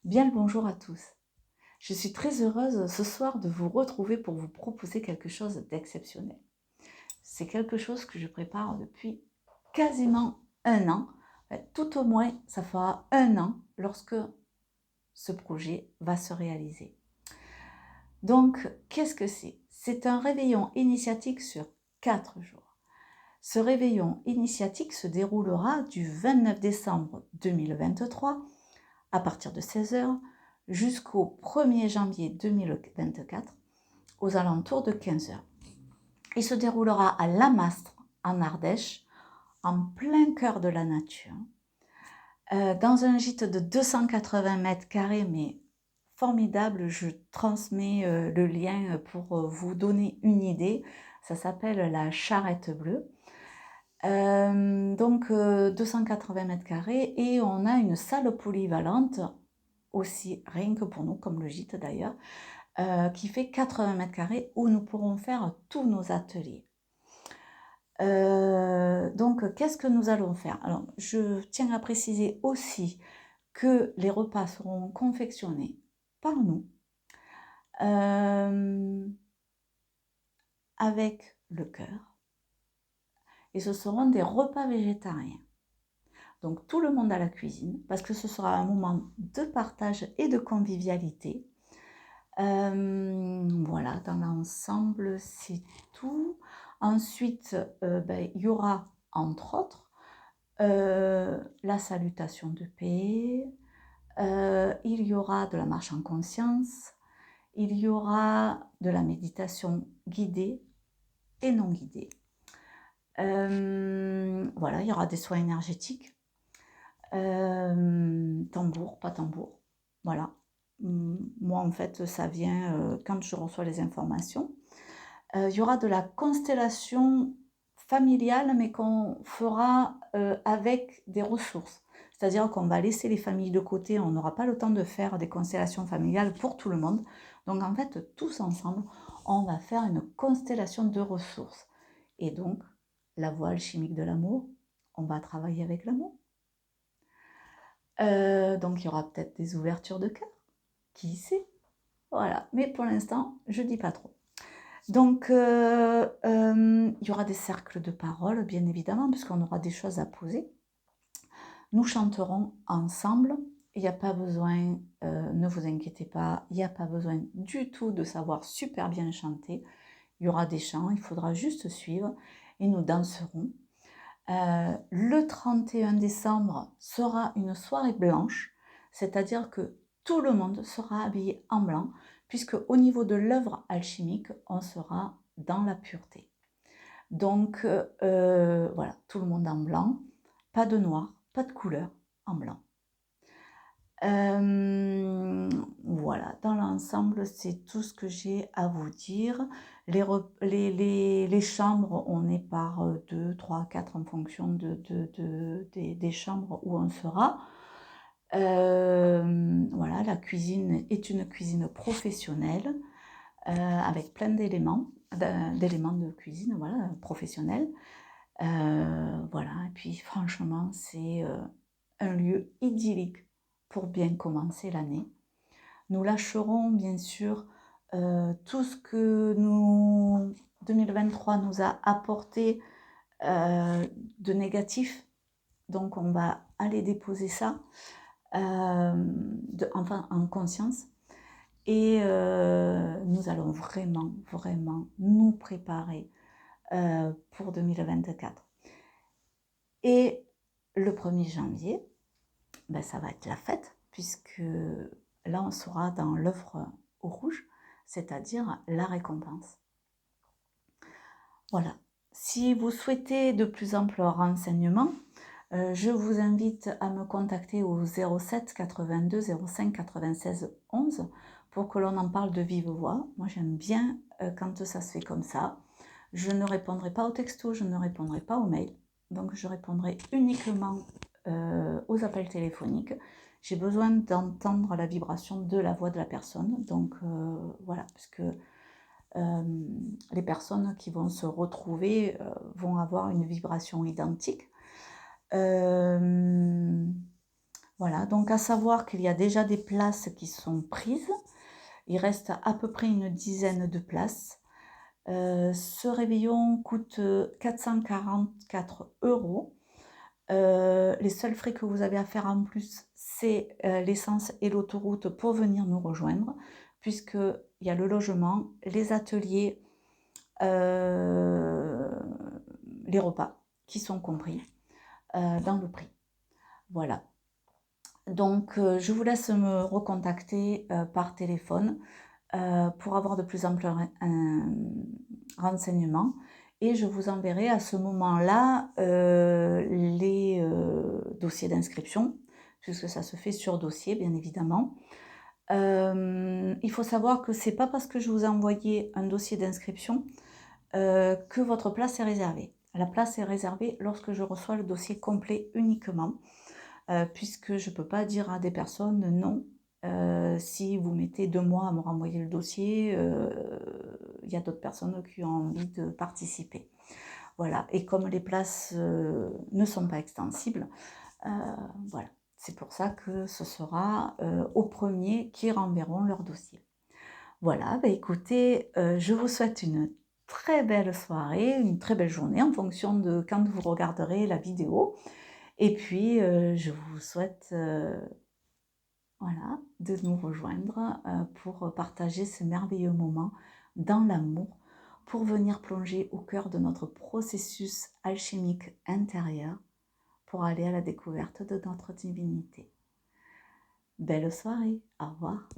Bien le bonjour à tous. Je suis très heureuse ce soir de vous retrouver pour vous proposer quelque chose d'exceptionnel. C'est quelque chose que je prépare depuis quasiment un an. Tout au moins, ça fera un an lorsque ce projet va se réaliser. Donc, qu'est-ce que c'est? C'est un réveillon initiatique sur 4 jours. Ce réveillon initiatique se déroulera du 29 décembre 2023 à partir de 16 heures jusqu'au 1er janvier 2024 aux alentours de 15 heures. Il se déroulera à Lamastre en Ardèche, en plein cœur de la nature, dans un gîte de 280 mètres carrés, mais formidable. Je transmets le lien pour vous donner une idée. Ça s'appelle la Charrette Bleue. Donc 280 mètres carrés et on a une salle polyvalente aussi, rien que pour nous, comme le gîte d'ailleurs, qui fait 80 mètres carrés où nous pourrons faire tous nos ateliers. Donc, qu'est-ce que nous allons faire? Alors, je tiens à préciser aussi que les repas seront confectionnés par nous, avec le cœur, et ce seront des repas végétariens. Donc, tout le monde à la cuisine, parce que ce sera un moment de partage et de convivialité. Voilà, dans l'ensemble, c'est tout. Ensuite, il y aura, entre autres, la salutation de paix, il y aura de la marche en conscience, il y aura de la méditation guidée et non guidée. Voilà, il y aura des soins énergétiques, tambour, pas tambour, voilà. Moi, en fait, ça vient quand je reçois les informations. Il y aura de la constellation familiale, mais qu'on fera avec des ressources. C'est-à-dire qu'on va laisser les familles de côté, on n'aura pas le temps de faire des constellations familiales pour tout le monde. Donc, en fait, tous ensemble, on va faire une constellation de ressources. Et donc, la voie alchimique de l'amour, on va travailler avec l'amour. Donc, il y aura peut-être des ouvertures de cœur. Qui sait? Voilà. Mais pour l'instant, je ne dis pas trop. Donc, il y aura des cercles de parole, bien évidemment, puisqu'on aura des choses à poser. Nous chanterons ensemble. Il n'y a pas besoin, ne vous inquiétez pas, il n'y a pas besoin du tout de savoir super bien chanter. Il y aura des chants, il faudra juste suivre et nous danserons. Le 31 décembre sera une soirée blanche, c'est-à-dire que tout le monde sera habillé en blanc, puisque au niveau de l'œuvre alchimique, on sera dans la pureté. Donc voilà, tout le monde en blanc, pas de noir, pas de couleur, en blanc. Voilà, dans l'ensemble, c'est tout ce que j'ai à vous dire. Les chambres, on est par 2, 3, 4 en fonction des chambres où on sera. Voilà, la cuisine est une cuisine professionnelle avec plein d'éléments de cuisine, voilà, professionnels. Voilà, et puis franchement, c'est un lieu idyllique pour bien commencer l'année. Nous lâcherons bien sûr tout ce que 2023 nous a apporté de négatif. Donc on va aller déposer ça, enfin en conscience. Et nous allons vraiment, vraiment nous préparer pour 2024. Et le 1er janvier, ça va être la fête, puisque là, on sera dans l'œuvre au rouge, c'est-à-dire la récompense. Voilà. Si vous souhaitez de plus amples renseignements, je vous invite à me contacter au 07 82 05 96 11 pour que l'on en parle de vive voix. Moi, j'aime bien quand ça se fait comme ça. Je ne répondrai pas aux textos, je ne répondrai pas aux mails. Donc, je répondrai uniquement aux appels téléphoniques. J'ai besoin d'entendre la vibration de la voix de la personne. Donc, voilà, parce que les personnes qui vont se retrouver vont avoir une vibration identique. Voilà, donc à savoir qu'il y a déjà des places qui sont prises. Il reste à peu près une dizaine de places. Ce réveillon coûte 444 €. Les seuls frais que vous avez à faire en plus, c'est l'essence et l'autoroute pour venir nous rejoindre, puisqu'il y a le logement, les ateliers, euh, les repas qui sont compris dans le prix. Voilà. Donc, je vous laisse me recontacter par téléphone pour avoir de plus amples renseignements. Et je vous enverrai à ce moment-là les dossiers d'inscription, puisque ça se fait sur dossier, bien évidemment. Il faut savoir que c'est pas parce que je vous ai envoyé un dossier d'inscription que votre place est réservée. La place est réservée lorsque je reçois le dossier complet uniquement, puisque je ne peux pas dire à des personnes non. Si vous mettez 2 mois à me renvoyer le dossier, il y a d'autres personnes qui ont envie de participer. Voilà, et comme les places ne sont pas extensibles, voilà, c'est pour ça que ce sera aux premiers qui renverront leur dossier. Voilà, bah écoutez, je vous souhaite une très belle soirée, une très belle journée en fonction de quand vous regarderez la vidéo. Et puis, je vous souhaite voilà, de nous rejoindre pour partager ce merveilleux moment dans l'amour, pour venir plonger au cœur de notre processus alchimique intérieur, pour aller à la découverte de notre divinité. Belle soirée, au revoir.